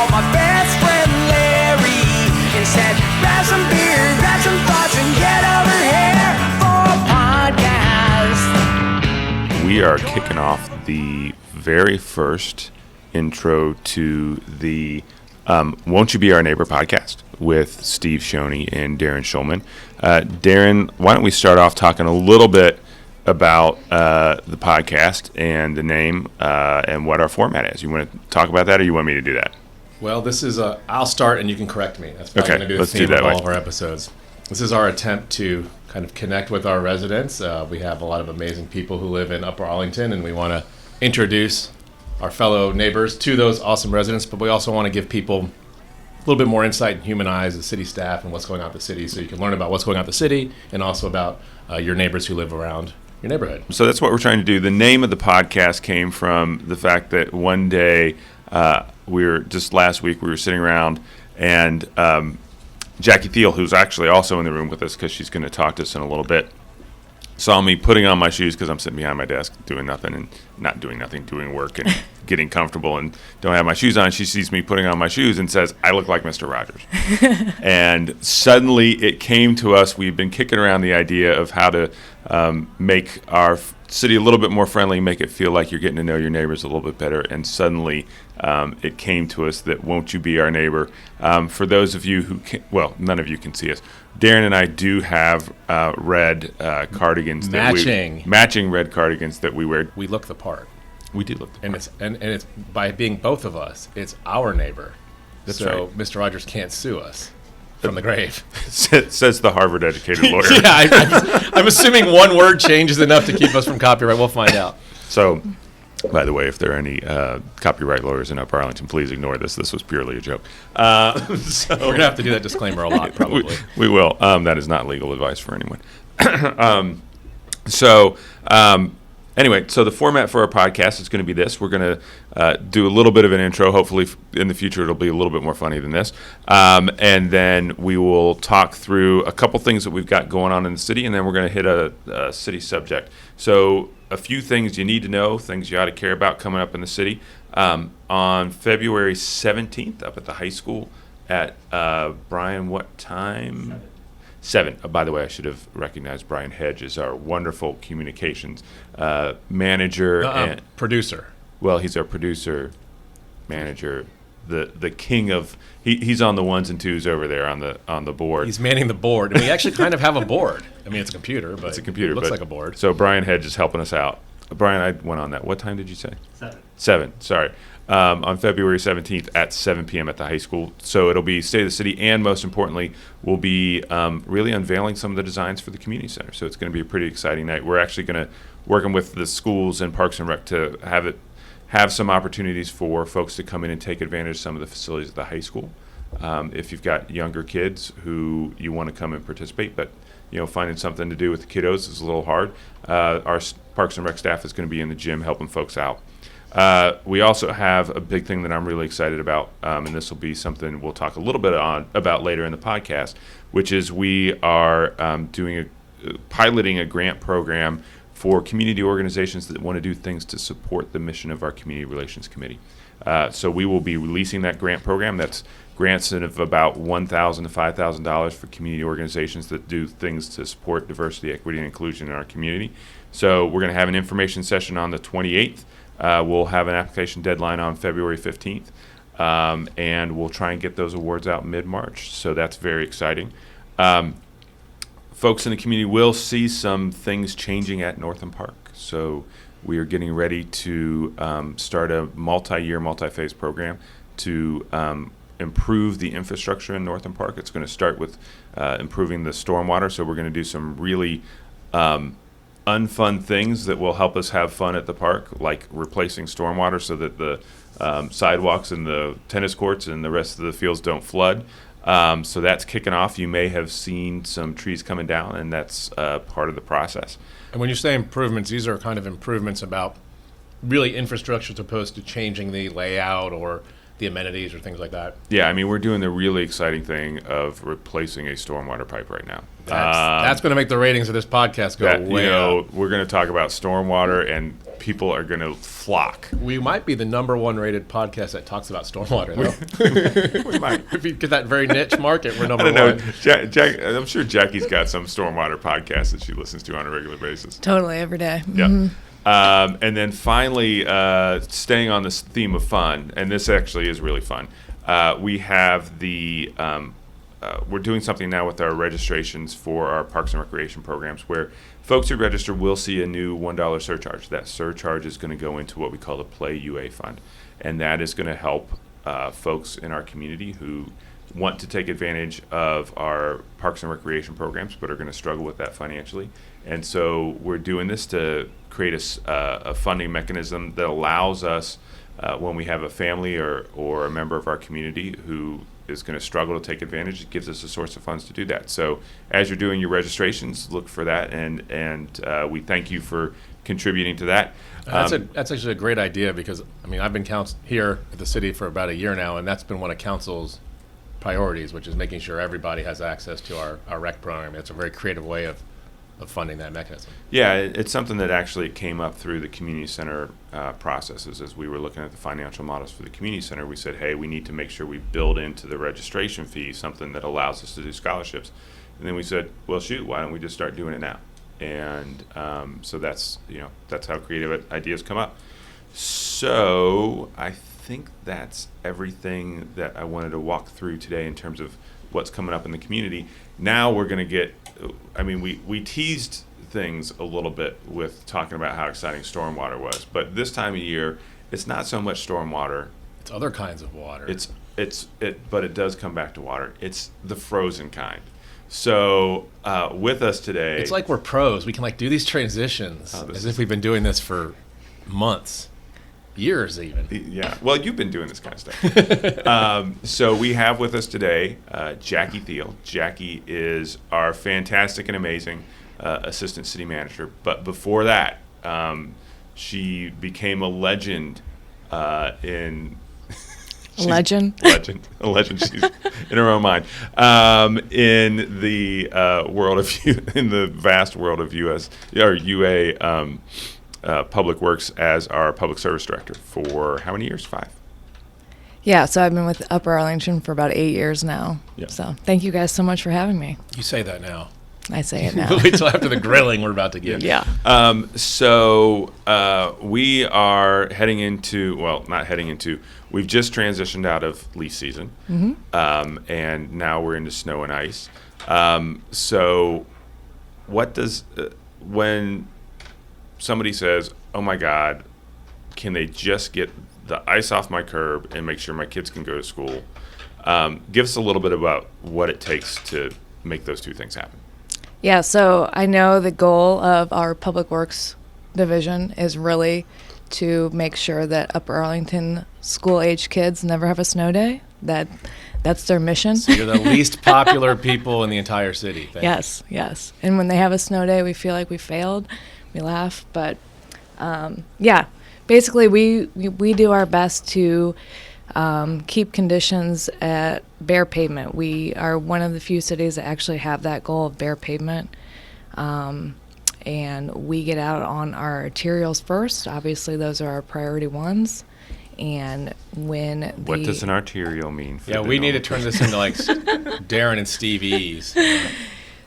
called my best friend Larry and said, grab some beer, grab some thoughts, and get over here for a podcast. We are kicking off the very first intro to the Won't You Be Our Neighbor podcast with Steve Shoney and Darren Schulman. Darren, why don't we start off talking a little bit about the podcast and the name and what our format is. You want to talk about that, or you want me to do that? Well, this is I'll start and you can correct me. That's probably Okay, going to be the let's do theme that of all way. of our episodes. This is our attempt to kind of connect with our residents. We have a lot of amazing people who live in Upper Arlington, and we want to introduce our fellow neighbors to those awesome residents, but we also want to give people a little bit more insight and humanize the city staff and what's going on in the city, so you can learn about what's going on in the city and also about your neighbors who live around your neighborhood. So that's what we're trying to do. The name of the podcast came from the fact that one day, last week, we were sitting around and Jackie Thiel, who's actually also in the room with us because she's going to talk to us in a little bit, saw me putting on my shoes because I'm sitting behind my desk doing nothing and not doing nothing, doing work and getting comfortable and don't have my shoes on. She sees me putting on my shoes and says, I look like Mr. Rogers. And suddenly it came to us. We've been kicking around the idea of how to make our city a little bit more friendly, make it feel like you're getting to know your neighbors a little bit better. And suddenly it came to us that Won't You Be Our Neighbor? For those of you who none of you can see us. Darren and I do have red cardigans. Matching red cardigans that we wear. We look the part. We do look the part. And it's by being both of us, it's our neighbor. That's so right. Mr. Rogers can't sue us from the grave. Says the Harvard-educated lawyer. Yeah, I'm assuming one word change is enough to keep us from copyright. We'll find out. So, by the way, if there are any copyright lawyers in Upper Arlington, please ignore this. This was purely a joke. So we're going to have to do that disclaimer a lot, probably. We will. That is not legal advice for anyone. Anyway, so the format for our podcast is going to be this. We're going to do a little bit of an intro. Hopefully, in the future, it'll be a little bit more funny than this. And then we will talk through a couple things that we've got going on in the city, and then we're going to hit a city subject. So a few things you need to know, things you ought to care about coming up in the city. On February 17th, up at the high school at, Brian, what time? 7. By the way, I should have recognized Brian Hedge as our wonderful communications manager and producer. Well, he's our producer, manager, the king of. He's on the ones and twos over there on the board. He's manning the board, and we actually kind of have a board. I mean, it's a computer, but it looks like a board. So Brian Hedge is helping us out. Brian, I went on that. What time did you say? 7. 7. Sorry. On February 17th at 7 p.m. at the high school. So it'll be State of the City, and most importantly, we'll be really unveiling some of the designs for the community center. So it's going to be a pretty exciting night. We're actually going to working with the schools and Parks and Rec to have some opportunities for folks to come in and take advantage of some of the facilities at the high school. If you've got younger kids who you want to come and participate, but finding something to do with the kiddos is a little hard. Our Parks and Rec staff is going to be in the gym helping folks out. We also have a big thing that I'm really excited about, and this will be something we'll talk a little bit about later in the podcast, which is we are piloting a grant program for community organizations that want to do things to support the mission of our Community Relations Committee. So we will be releasing that grant program. That's grants of about $1,000 to $5,000 for community organizations that do things to support diversity, equity, and inclusion in our community. So we're going to have an information session on the 28th. We'll have an application deadline on February 15th, and we'll try and get those awards out mid-March. So that's very exciting. Folks in the community will see some things changing at Northam Park. So we are getting ready to start a multi-year, multi-phase program to improve the infrastructure in Northam Park. It's going to start with improving the stormwater. So we're going to do some really unfun things that will help us have fun at the park, like replacing stormwater so that the sidewalks and the tennis courts and the rest of the fields don't flood. So that's kicking off. You may have seen some trees coming down, and that's part of the process. And when you say improvements, these are kind of improvements about really infrastructure as opposed to changing the layout or the amenities or things like that. Yeah, I mean, we're doing the really exciting thing of replacing a stormwater pipe right now. That's going to make the ratings of this podcast go way up. We're going to talk about stormwater, and people are going to flock. We might be the #1 rated podcast that talks about stormwater, though. We might. If you get that very niche market, we're number I don't one. know. Jack, I'm sure Jackie's got some stormwater podcasts that she listens to on a regular basis. Totally, every day. Yeah. And then finally, staying on this theme of fun, and this actually is really fun, we have we're doing something now with our registrations for our Parks and Recreation programs where folks who register will see a new $1 surcharge. That surcharge is going to go into what we call the Play UA Fund, and that is going to help folks in our community who want to take advantage of our Parks and Recreation programs but are going to struggle with that financially. And so we're doing this to create a funding mechanism that allows us, when we have a family or a member of our community who is going to struggle to take advantage, it gives us a source of funds to do that. So as you're doing your registrations, look for that, and we thank you for contributing to that. That's actually a great idea because, I mean, I've been here at the city for about a year now, and that's been one of council's priorities, which is making sure everybody has access to our rec program. It's a very creative way of funding that mechanism. Yeah, it's something that actually came up through the community center processes. As we were looking at the financial models for the community center, we said, hey, we need to make sure we build into the registration fee something that allows us to do scholarships. And then we said, well, shoot, why don't we just start doing it now? And so that's how creative ideas come up. So I think that's everything that I wanted to walk through today in terms of what's coming up in the community. Now we're going to get, we teased things a little bit with talking about how exciting stormwater was, but this time of year, it's not so much stormwater. It's other kinds of water. But it does come back to water. It's the frozen kind. So with us today, it's like we're pros. We can do these transitions as if we've been doing this for months. Years even. Yeah. Well, you've been doing this kind of stuff. So we have with us today Jackie Thiel. Jackie is our fantastic and amazing assistant city manager. But before that, she became a legend in... A legend. She's in her own mind. In the in the vast world of UA Public Works as our public service director for how many years? 5? Yeah, so I've been with Upper Arlington for about 8 years now. Yeah. So thank you guys so much for having me. You say that now. I say it now. Wait till after the grilling we're about to get. Yeah. So we are heading into, we've just transitioned out of leaf season, and now we're into snow and ice. So what does, when somebody says, oh my God, can they just get the ice off my curb and make sure my kids can go to school? Give us a little bit about what it takes to make those two things happen. Yeah, so I know the goal of our Public Works division is really to make sure that Upper Arlington school-age kids never have a snow day. That's their mission. So you're the least popular people in the entire city. Yes. And when they have a snow day, we feel like we failed. We laugh, but basically we do our best to keep conditions at bare pavement. We are one of the few cities that actually have that goal of bare pavement. And we get out on our arterials first. Obviously, those are our priority ones. And what does an arterial mean? Yeah, we need to turn this into Darren and Steve E's.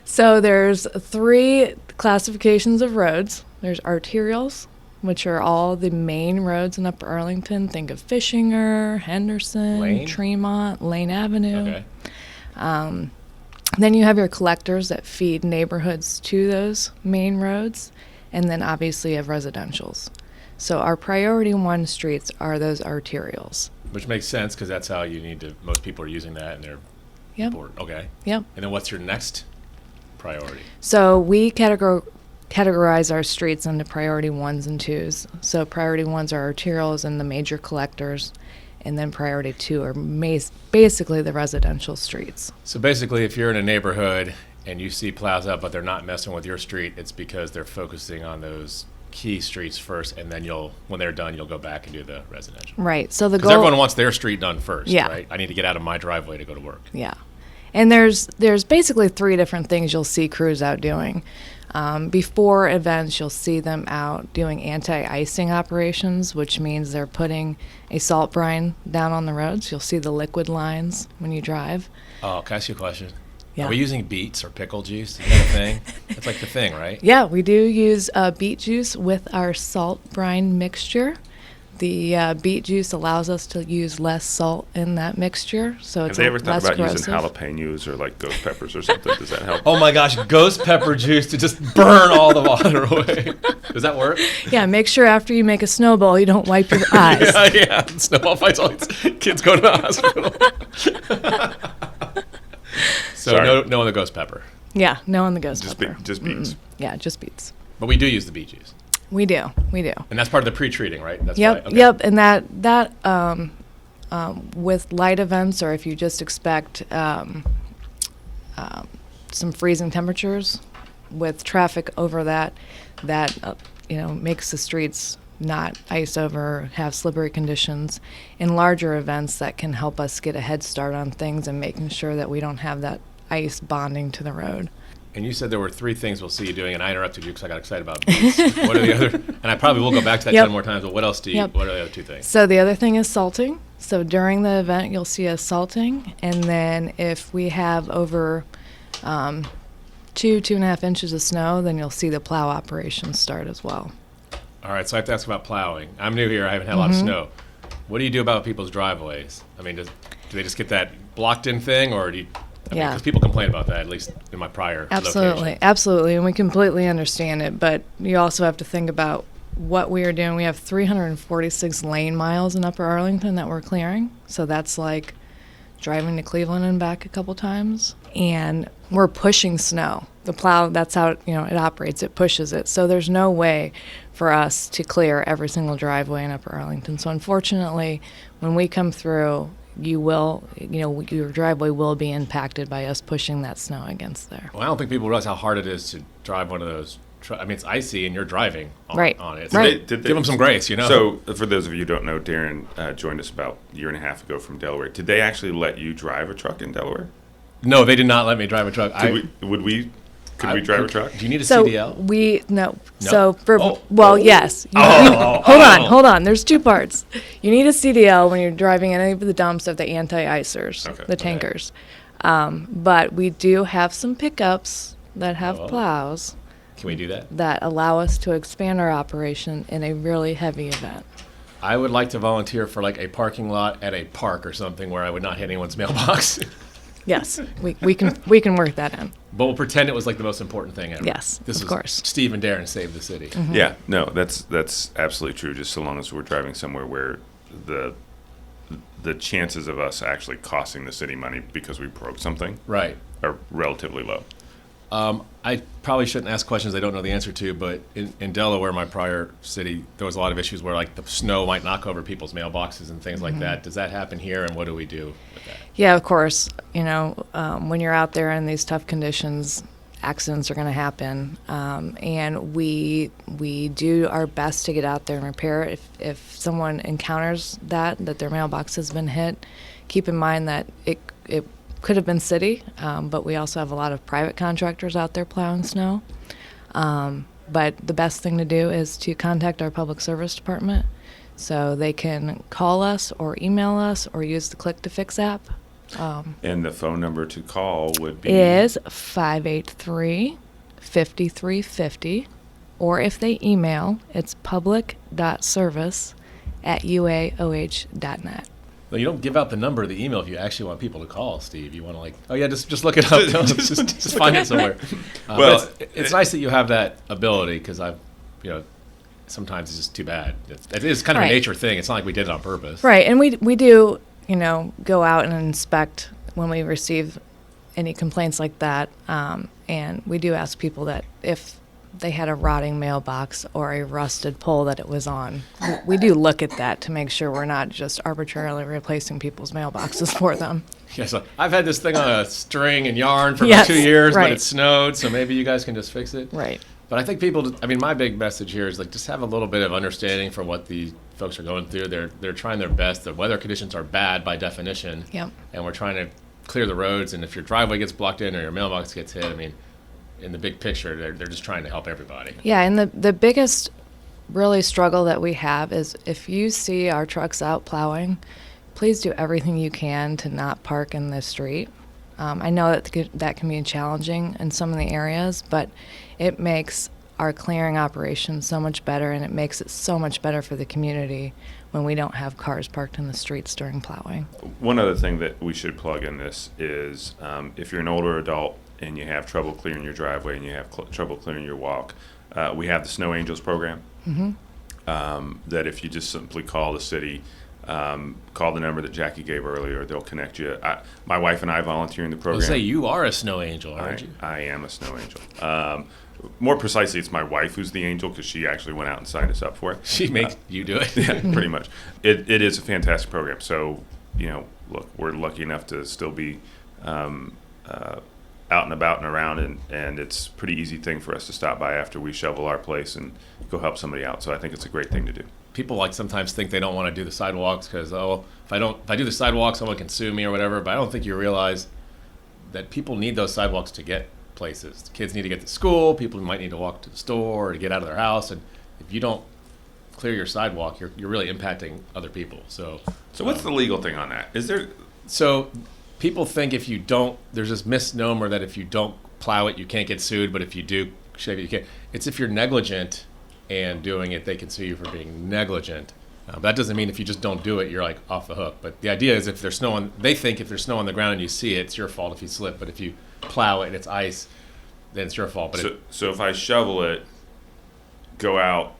So there's 3 classifications of roads. There's arterials, which are all the main roads in Upper Arlington. Think of Fishinger, Henderson, Lane? Tremont, Lane Avenue. Okay. Then you have your collectors that feed neighborhoods to those main roads. And then obviously you have residentials. So our priority 1 streets are those arterials. Which makes sense because that's how most people are using that and they're Yep. bored. Okay. Yep. And then what's your next priority? So we categorize our streets into priority 1s and 2s. So priority 1s are arterials and the major collectors, and then priority 2 are basically the residential streets. So basically, if you're in a neighborhood and you see plows up but they're not messing with your street, it's because they're focusing on those key streets first, and then when they're done, you'll go back and do the residential. Right. So the Because goal. everyone wants their street done first, Yeah. right? I need to get out of my driveway to go to work. Yeah. And there's basically 3 different things you'll see crews out doing. Before events, you'll see them out doing anti-icing operations, which means they're putting a salt brine down on the roads. You'll see the liquid lines when you drive. Oh, can I ask you a question? Yeah. Are we using beets or pickle juice? Is that a thing? That's like the thing, right? Yeah, we do use beet juice with our salt brine mixture. The beet juice allows us to use less salt in that mixture, so Have it's they ever thought less about corrosive. using jalapenos or like ghost peppers or something? Does that help? Oh my gosh, ghost pepper juice to just burn all the water away. Does that work? Yeah, make sure after you make a snowball, you don't wipe your eyes. Yeah. Snowball fights all these kids go to the hospital. So Sorry. no on the ghost pepper. Yeah, no on the ghost Just pepper. just beets. Yeah, just beets. But we do use the beet juice. We do. And that's part of the pre-treating, right? That's Yep, why, okay. yep. And that with light events, or if you just expect some freezing temperatures, with traffic over that makes the streets not ice over, have slippery conditions. In larger events, that can help us get a head start on things and making sure that we don't have that ice bonding to the road. And you said there were 3 things we'll see you doing, and I interrupted you because I got excited about beets. What are the other? And I probably will go back to that Yep. 10 more times, but what else do you, Yep. what are the other 2 things? So the other thing is salting. So during the event, you'll see us salting, and then if we have over 2.5 inches of snow, then you'll see the plow operations start as well. All right, so I have to ask about plowing. I'm new here. I haven't had a lot of Mm-hmm. snow. What do you do about people's driveways? I mean, do they just get that blocked-in thing, or do you? Yeah. Because people complain about that, at least in my prior Absolutely, location. absolutely, and we completely understand it. But you also have to think about what we are doing. We have 346 lane miles in Upper Arlington that we're clearing. So that's like driving to Cleveland and back a couple times. And we're pushing snow. The plow, that's how it operates. It pushes it. So there's no way for us to clear every single driveway in Upper Arlington. So unfortunately, when we come through, your driveway will be impacted by us pushing that snow against there. Well, I don't think people realize how hard it is to drive one of those. I mean, it's icy, and you're driving on Right. it. Right. Did Give them some grace, So, for those of you who don't know, Darren joined us about a year and a half ago from Delaware. Did they actually let you drive a truck in Delaware? No, they did not let me drive a truck. Could we drive a truck? Do you need a So CDL? no. No? So for Oh. yes. Hold on. There's 2 parts. You need a CDL when you're driving any of the dumps of the anti-icers, Okay. the tankers. But we do have some pickups that have Oh. plows Can we do that? that allow us to expand our operation in a really heavy event. I would like to volunteer for like a parking lot at a park or something where I would not hit anyone's mailbox. Yes, we can work that in. But we'll pretend it was like the most important thing ever. Yes, This of is course. Steve and Darren saved the city. Yeah, no, that's absolutely true. Just so long as we're driving somewhere where the chances of us actually costing the city money because we broke something Right. are relatively low. I probably shouldn't ask questions I don't know the answer to, but in Delaware, my prior city, there was a lot of issues where like the snow might knock over people's mailboxes and things like that. Does that happen here, and what do we do with that? Yeah, of course. When you're out there in these tough conditions, accidents are going to happen, and we do our best to get out there and repair it. If someone encounters that their mailbox has been hit, keep in mind that it could have been city, but we also have a lot of private contractors out there plowing snow. But the best thing to do is to contact our public service department, so they can call us or email us or use the Click to Fix app. And the phone number to call would be Is 583-5350, or if they email, it's public.service@uaoh.net. Well, you don't give out the number of the email if you actually want people to call, Steve. You want to just look it up. just find it somewhere. Well, But it's nice that you have that ability, because sometimes it's just too bad. It is kind of Right. a nature thing. It's not like we did it on purpose. Right, and we do, go out and inspect when we receive any complaints like that, and we do ask people that if they had a rotting mailbox or a rusted pole that it was on, we do look at that to make sure we're not just arbitrarily replacing people's mailboxes for them. Yeah, so I've had this thing on a string and yarn for Yes, about 2 years, right. but it snowed, so maybe you guys can just fix it. Right. But I think people, I mean, my big message here is like just have a little bit of understanding for what the folks are going through. They're trying their best. The weather conditions are bad by definition. Yep. And we're trying to clear the roads. And if your driveway gets blocked in or your mailbox gets hit, I mean, in the big picture, they're just trying to help everybody. Yeah, and the biggest really struggle that we have is if you see our trucks out plowing, please do everything you can to not park in the street. I know that can be challenging in some of the areas, but it makes our clearing operation so much better, and it makes it so much better for the community when we don't have cars parked in the streets during plowing. One other thing that we should plug in this is if you're an older adult and you have trouble clearing your driveway and you have trouble clearing your walk, we have the Snow Angels program. That if you just simply call the city, call the number that Jackie gave earlier, they'll connect you. My wife and I volunteer in the program. I'll say you are a snow angel, aren't you? I am a snow angel. More precisely, it's my wife who's the angel because she actually went out and signed us up for it. She makes you do it. Yeah, pretty much. It is a fantastic program. So, look, we're lucky enough to still be out and about and around, and it's a pretty easy thing for us to stop by after we shovel our place and go help somebody out. So I think it's a great thing to do. People like sometimes think they don't want to do the sidewalks because if I do the sidewalks, someone can sue me or whatever. But I don't think you realize that people need those sidewalks to get places. Kids need to get to school. People might need to walk to the store or to get out of their house. And if you don't clear your sidewalk, you're really impacting other people. So what's the legal thing on that? Is there? So people think if you don't, there's this misnomer that if you don't plow it, you can't get sued. But if you do shave it, you can. It's if you're negligent and doing it, they can sue you for being negligent. That doesn't mean if you just don't do it, you're like off the hook. But the idea is if there's snow on, they think if there's snow on the ground and you see it, it's your fault if you slip. But if you plow it and it's ice, then it's your fault. But so if I shovel it, go out,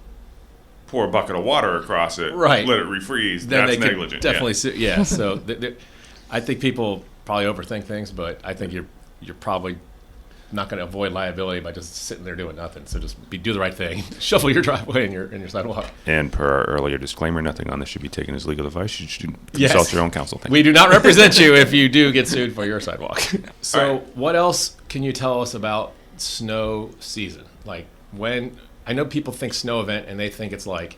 pour a bucket of water across it, right, let it refreeze, then that's they negligent. Definitely sue. Yeah. So I think people probably overthink things, but I think you're probably not going to avoid liability by just sitting there doing nothing. So just do the right thing. Shovel your driveway and your sidewalk. And per our earlier disclaimer, nothing on this should be taken as legal advice. You should consult your own counsel. We do not represent you if you do get sued for your sidewalk. So right. What else can you tell us about snow season? Like I know people think snow event and they think it's like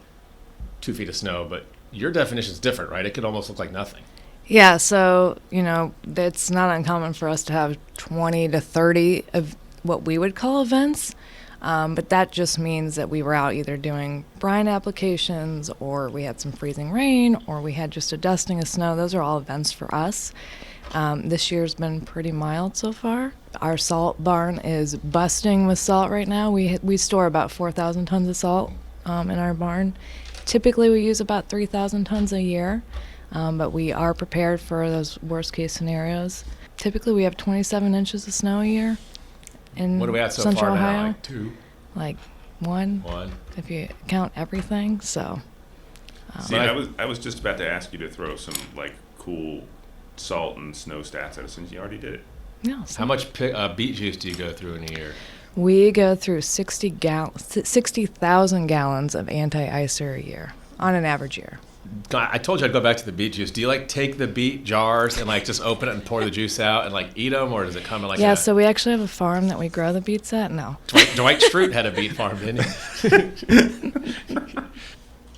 2 feet of snow, but your definition is different, right? It could almost look like nothing. Yeah, so, it's not uncommon for us to have 20 to 30 of what we would call events, but that just means that we were out either doing brine applications, or we had some freezing rain, or we had just a dusting of snow. Those are all events for us. This year's been pretty mild so far. Our salt barn is busting with salt right now. We store about 4,000 tons of salt in our barn. Typically, we use about 3,000 tons a year. But we are prepared for those worst case scenarios. Typically, we have 27 inches of snow a year in What are we at so Central far now? Ohio. Like 2? Like one, One. if you count everything. So, See, I was just about to ask you to throw some like cool salt and snow stats at us, and you already did it. yeah. How much beet juice do you go through in a year? We go through 60,000 gallons of anti-icer a year on an average year. I told you I'd go back to the beet juice. Do you take the beet jars and just open it and pour the juice out and eat them, or does it come in Yeah, so we actually have a farm that we grow the beets at. No. Dwight Schrute had a beet farm, didn't he?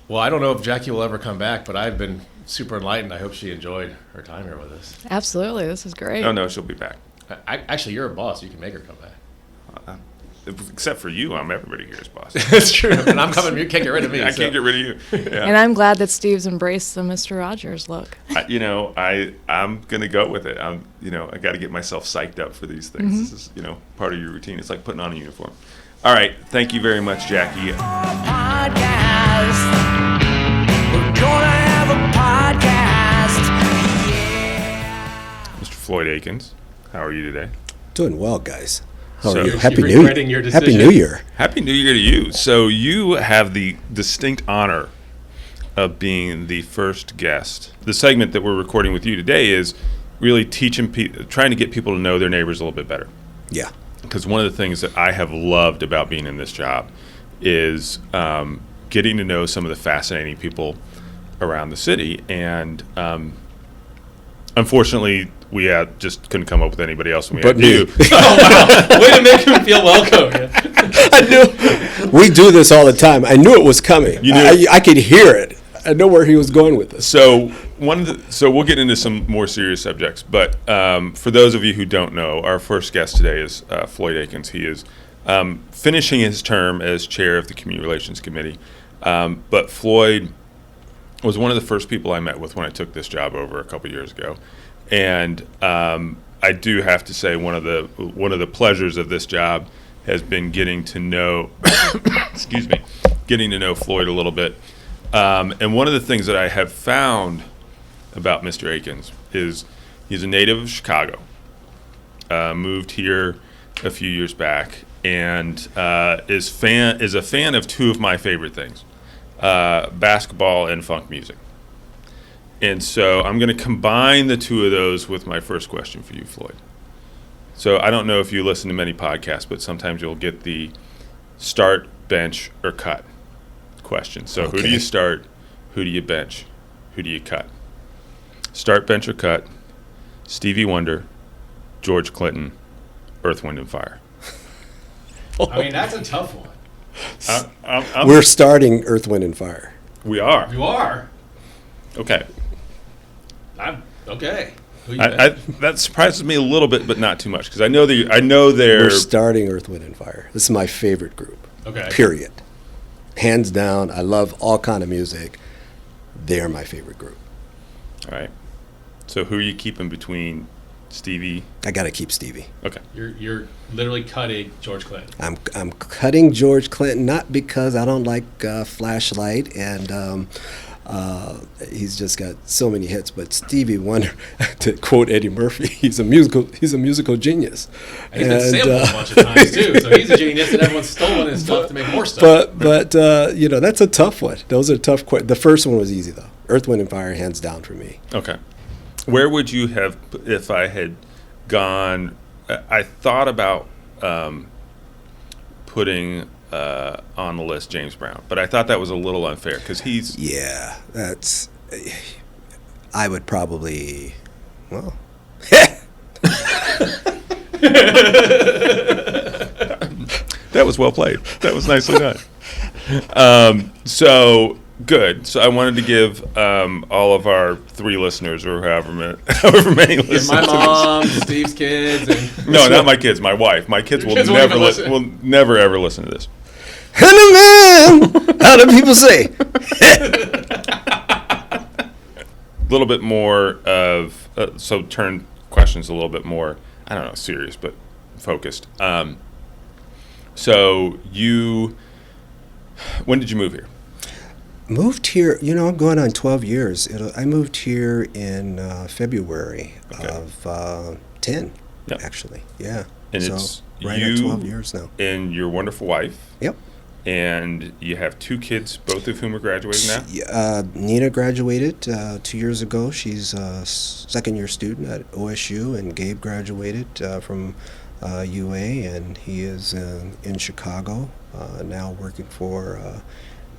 Well, I don't know if Jackie will ever come back, but I've been super enlightened. I hope she enjoyed her time here with us. Absolutely, this is great. Oh no, she'll be back. Actually, you're a boss. You can make her come back. Except for you, I'm everybody here's boss. That's true. And I'm coming. You can't get rid of me. I can't get rid of you. Yeah. And I'm glad that Steve's embraced the Mr. Rogers look. I'm gonna go with it. I got to get myself psyched up for these things. This is part of your routine. It's like putting on a uniform. All right, thank you very much, Jackie. Podcast. We're gonna have a podcast. Yeah. Mr. Floyd Akins, how are you today? Doing well, guys. How So- are you? You're Happy New regretting your Year. Happy decision? New Year. Happy New Year to you. So you have the distinct honor of being the first guest. The segment that we're recording with you today is really trying to get people to know their neighbors a little bit better. Yeah. Because one of the things that I have loved about being in this job is getting to know some of the fascinating people around the city. And Unfortunately, we just couldn't come up with anybody else. And we But had you. Oh, wow. Way to make him feel welcome. I knew. We do this all the time. I knew it was coming. You knew. I could hear it. I know where he was going with this. So we'll get into some more serious subjects. But for those of you who don't know, our first guest today is Floyd Akins. He is finishing his term as chair of the Community Relations Committee. But Floyd was one of the first people I met with when I took this job over a couple years ago, and I do have to say one of the pleasures of this job has been getting to know getting to know Floyd a little bit. And one of the things that I have found about Mr. Akins is he's a native of Chicago, moved here a few years back, and is a fan of two of my favorite things. Basketball and funk music. And so I'm going to combine the two of those with my first question for you, Floyd. So I don't know if you listen to many podcasts, but sometimes you'll get the start, bench, or cut question. So Who do you start? Who do you bench? Who do you cut? Start, bench, or cut? Stevie Wonder, George Clinton, Earth, Wind, and Fire. I mean, that's a tough one. We're starting Earth, Wind, and Fire. We are. You are. Okay. I'm okay. Who you That surprises me a little bit, but not too much, because I know they're. We're starting Earth, Wind, and Fire. This is my favorite group. Okay. Period. Hands down. I love all kind of music. They're my favorite group. All right. So who are you keeping between Stevie? I got to keep Stevie. Okay. You're literally cutting George Clinton. I'm cutting George Clinton, not because I don't like Flashlight and he's just got so many hits, but Stevie Wonder, to quote Eddie Murphy, he's a musical genius. And he's been sampled a bunch of times too, so he's a genius, and everyone's stolen his stuff to make more stuff. But that's a tough one. Those are tough questions. The first one was easy though. Earth, Wind, and Fire, hands down for me. Okay. Where would you have, if I had gone, I thought about putting on the list James Brown, but I thought that was a little unfair because he's... Yeah, I would probably, well... That was well played. That was nicely done. So... Good. So I wanted to give all of our 3 listeners, or however many listeners. My mom, Steve's kids, and no, not my kids. My wife. My kids will never ever listen to this. Hello, man. How do people say? A little bit more of so turn questions a little bit more. I don't know, serious, but focused. So when did you move here? Moved here, I'm going on 12 years. I moved here in February of 10, Yep. actually. Yeah. And so it's right you at 12 years now. And your wonderful wife. Yep. And you have 2 kids, both of whom are graduating now? Nina graduated 2 years ago. She's a second-year student at OSU, and Gabe graduated from UA, and he is in Chicago, now working for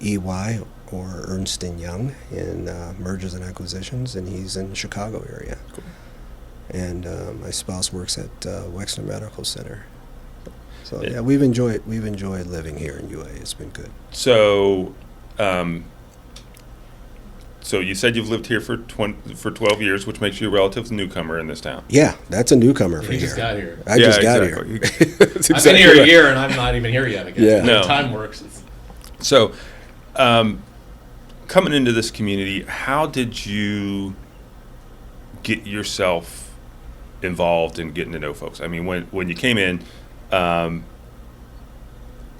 EY or Ernst & Young in mergers and acquisitions, and he's in the Chicago area. Cool. And my spouse works at Wexner Medical Center. So yeah, we've enjoyed living here in UA. It's been good. So, so you said you've lived here for 12 years, which makes you a relative newcomer in this town. Yeah, that's a newcomer for he here. just got here. I just got exactly. here. That's I've been exactly here a right. year, and I'm not even here yet. I guess. Yeah. No. Time works. So, coming into this community, how did you get yourself involved in getting to know folks? I mean, when you came in,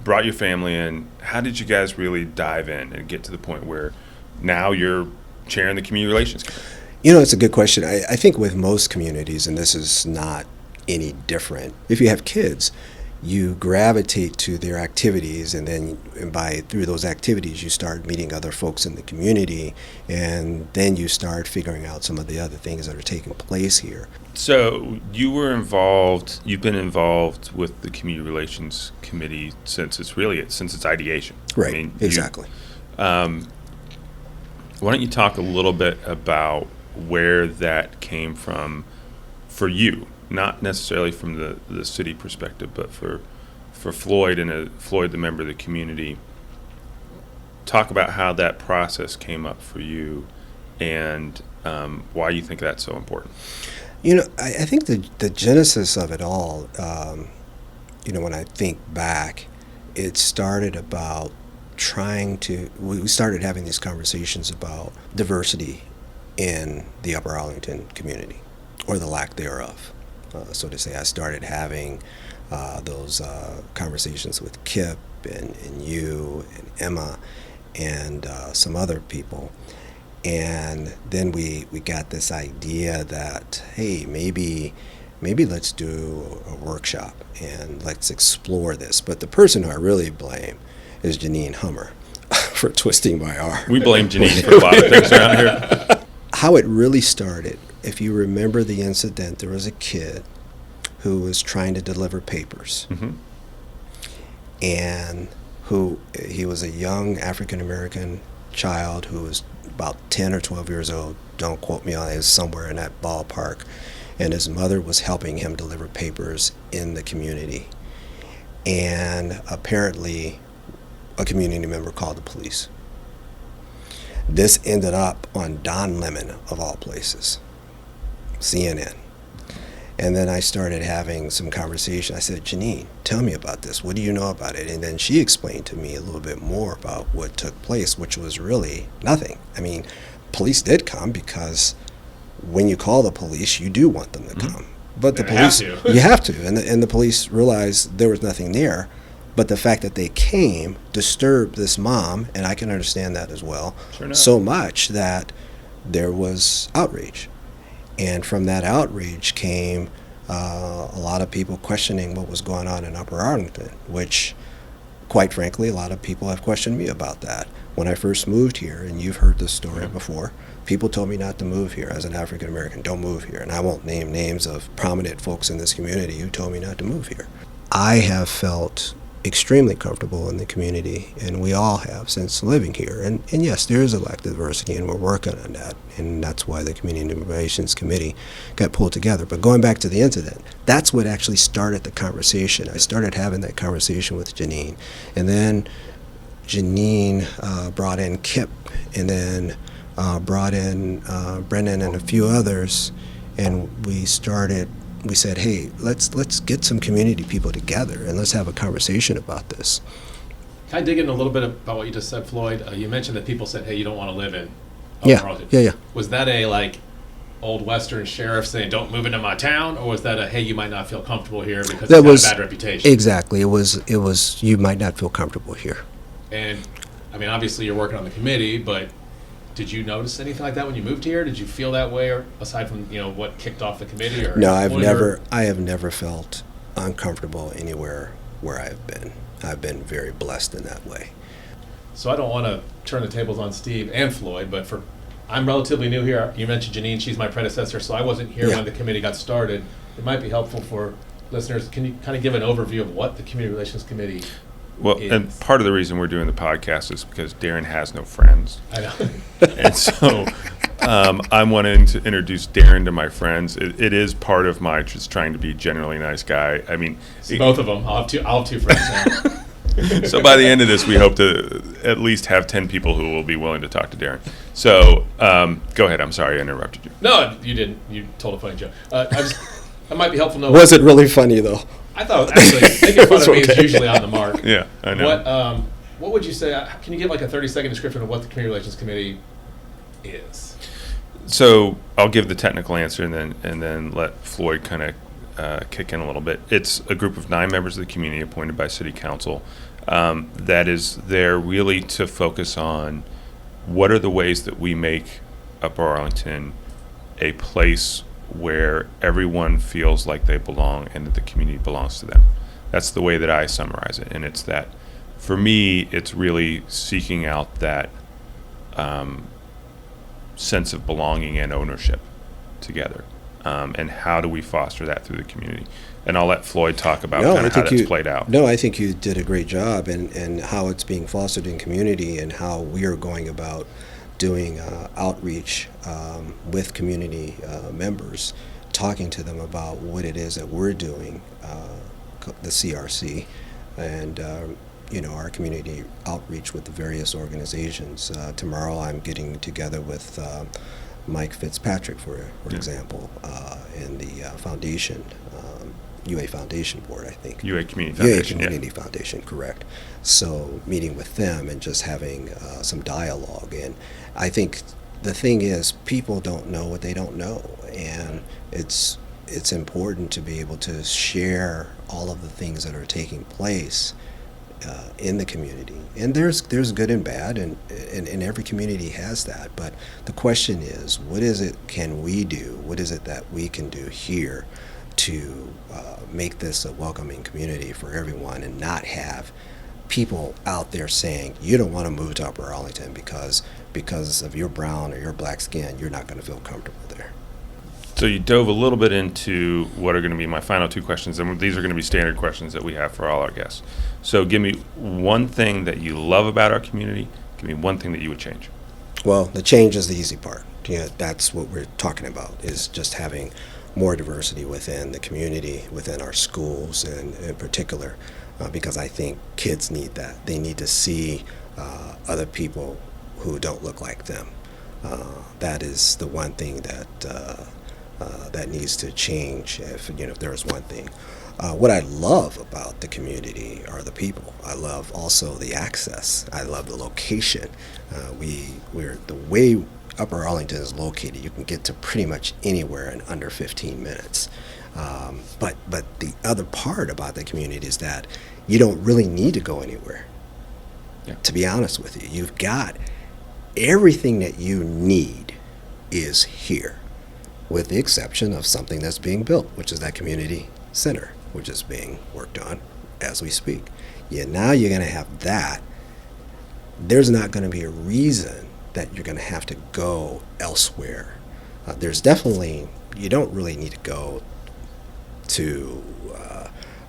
brought your family in, how did you guys really dive in and get to the point where now you're chairing the community relations committee? It's a good question. I think with most communities, and this is not any different, if you have kids, you gravitate to their activities, and then through those activities you start meeting other folks in the community, and then you start figuring out some of the other things that are taking place here. So you've been involved with the community relations committee since its ideation. Right, I mean, exactly. Why don't you talk a little bit about where that came from for you, not necessarily from the city perspective, but for Floyd and Floyd, the member of the community. Talk about how that process came up for you and why you think that's so important. I think the genesis of it all, when I think back, it started about we started having these conversations about diversity in the Upper Arlington community, or the lack thereof, so to say. I started having those conversations with Kip and you and Emma and some other people. And then we got this idea that, hey, maybe let's do a workshop and let's explore this. But the person who I really blame is Janine Hummer for twisting my arm. We blame Janine for a lot of things around here. How it really started, if you remember the incident, there was a kid who was trying to deliver papers. Mm-hmm. And he was a young African-American child who was about 10 or 12 years old. Don't quote me on it. It was somewhere in that ballpark. And his mother was helping him deliver papers in the community. And apparently, a community member called the police. This ended up on Don Lemon, of all places, CNN. And then I started having some conversation. I said, Janine, tell me about this. What do you know about it? And then she explained to me a little bit more about what took place, which was really nothing. I mean, police did come because when you call the police, you do want them to come. But the police, you have to. And the police realized there was nothing there. But the fact that they came disturbed this mom, and I can understand that as well, so much that there was outrage. And from that outrage came a lot of people questioning what was going on in Upper Arlington, which, quite frankly, a lot of people have questioned me about that. When I first moved here, and you've heard this story before, people told me not to move here as an African American. Don't move here. And I won't name names of prominent folks in this community who told me not to move here. I have felt extremely comfortable in the community, and we all have since living here. And yes, there is a lack of diversity, and we're working on that, and that's why the Community Relations Committee got pulled together. But going back to the incident, that's what actually started the conversation. I started having that conversation with Janine, and then Janine brought in Kip, and then brought in Brendan and a few others, and we said, hey, let's get some community people together and let's have a conversation about this. Can I dig in a little bit about what you just said, Floyd? You mentioned that people said, hey, you don't want to live in Arlington. Yeah. Was that a old Western sheriff saying, don't move into my town? Or was that a, hey, you might not feel comfortable here because it's got a bad reputation? Exactly. It was you might not feel comfortable here. And, I mean, obviously you're working on the committee, but did you notice anything like that when you moved here? Did you feel that way, or aside from what kicked off the committee? Or no, I have never felt uncomfortable anywhere where I've been. I've been very blessed in that way. So I don't want to turn the tables on Steve and Floyd, but I'm relatively new here. You mentioned Janine; she's my predecessor, so I wasn't here when the committee got started. It might be helpful for listeners. Can you kind of give an overview of what the Community Relations Committee? Well, and part of the reason we're doing the podcast is because Darren has no friends. I know. And so I'm wanting to introduce Darren to my friends. It is part of my just trying to be a generally nice guy. I mean, both of them. I'll have two friends now. So by the end of this, we hope to at least have 10 people who will be willing to talk to Darren. So go ahead. I'm sorry I interrupted you. No, you didn't. You told a funny joke. That might be helpful to know. Was it really funny, though? I thought, actually, making fun of me is usually on the mark. Yeah, I know. What would you say, can you give a 30-second description of what the Community Relations Committee is? So I'll give the technical answer and then let Floyd kind of kick in a little bit. It's a group of 9 members of the community appointed by City Council that is there really to focus on what are the ways that we make Upper Arlington a place where everyone feels like they belong and that the community belongs to them. That's the way that I summarize it. And it's that, for me, it's really seeking out that sense of belonging and ownership together. And how do we foster that through the community? And I'll let Floyd talk about how that's played out. No, I think you did a great job and how it's being fostered in community and how we are going about doing outreach with community members, talking to them about what it is that we're doing, the CRC, and our community outreach with the various organizations. Tomorrow I'm getting together with Mike Fitzpatrick, for example, in the foundation, UA Foundation Board, I think. UA Community Foundation. UA Community Foundation, correct. So meeting with them and just having some dialogue. And I think the thing is, people don't know what they don't know, and it's important to be able to share all of the things that are taking place in the community. And there's good and bad, and every community has that. But the question is, what is it can we do? What is it that we can do here to make this a welcoming community for everyone, and not have people out there saying, you don't want to move to Upper Arlington because of your brown or your black skin, you're not going to feel comfortable there. So you dove a little bit into what are going to be my final two questions, and these are going to be standard questions that we have for all our guests. So give me one thing that you love about our community. Give me one thing that you would change. Well, the change is the easy part. That's what we're talking about, is just having more diversity within the community, within our schools, and in particular, because I think kids need that. They need to see other people who don't look like them. That is the one thing that needs to change, if there is one thing. What I love about the community are the people. I love also the access. I love the location. We're the way Upper Arlington is located, you can get to pretty much anywhere in under 15 minutes. But the other part about the community is that you don't really need to go anywhere. Yeah. To be honest with you, you've got everything that you need is here, with the exception of something that's being built, which is that community center, which is being worked on as we speak. Now you're going to have that. There's not going to be a reason that you're going to have to go elsewhere. There's definitely, you don't really need to go to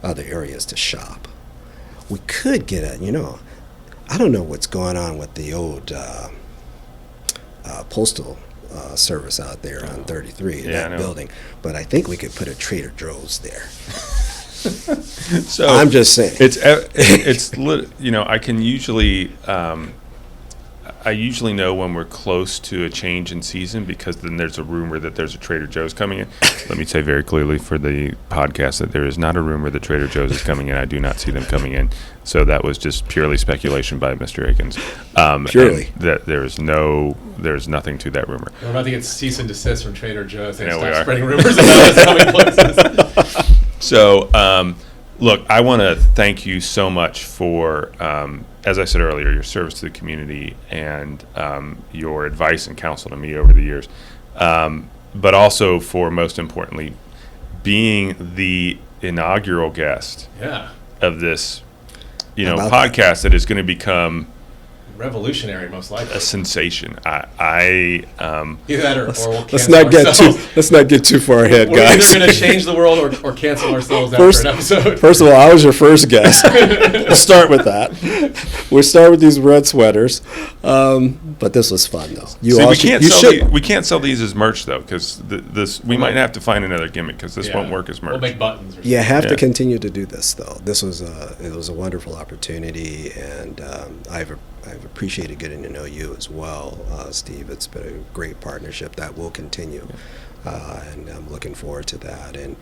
other areas to shop. We could get I don't know what's going on with the old postal service out there on 33 in that building, but I think we could put a Trader Joe's there. So I'm just saying. I can usually I usually know when we're close to a change in season, because then there's a rumor that there's a Trader Joe's coming in. Let me say very clearly for the podcast that there is not a rumor that Trader Joe's is coming in. I do not see them coming in. So that was just purely speculation by Mr. Akins. Purely. That there's nothing to that rumor. We're about to get cease and desist from Trader Joe's. They Yeah, we start are. spreading rumors about us coming places. So, look, I want to thank you so much for, as I said earlier, your service to the community and your advice and counsel to me over the years, but also for, most importantly, being the inaugural guest of this, podcast that is going to become Revolutionary, most likely. a sensation. I Either that or we'll Let's cancel not get ourselves. let's not get too far ahead, We're guys. either going to change the world or cancel ourselves First- after an episode. First of all, I was your first guest. We'll start with that. We'll start with these red sweaters. But this was fun, though. we can't sell these as merch though, because we might have to find another gimmick, because this won't work as merch. We'll make buttons. Or You have to Yeah. continue to do this, though. This was it was a wonderful opportunity, and I've appreciated getting to know you as well, Steve. It's been a great partnership that will continue, and I'm looking forward to that. And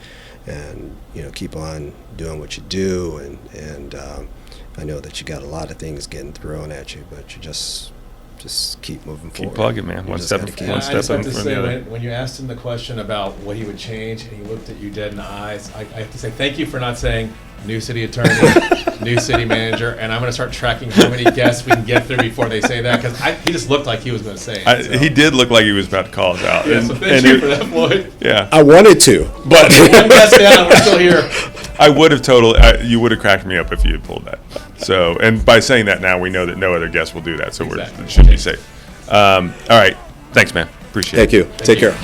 keep on doing what you do, and I know that you got a lot of things getting thrown at you, but you just keep moving forward. Keep plugging, man. You One just step gotta in keep- one I step just have in to from say, the other. when you asked him the question about what he would change, and he looked at you dead in the eyes, I have to say thank you for not saying new city attorney, new city manager, and I'm going to start tracking how many guests we can get through before they say that, because he just looked like he was going to say it. So. He did look like he was about to call us out. Yeah, so thank you for that, Floyd. Yeah. I wanted to, but One guest down, we're still here. I would have you would have cracked me up if you had pulled that. So, and by saying that now, we know that no other guest will do that, so Exactly. we should be safe. All right. Thanks, man. Appreciate it. thank you. Take care.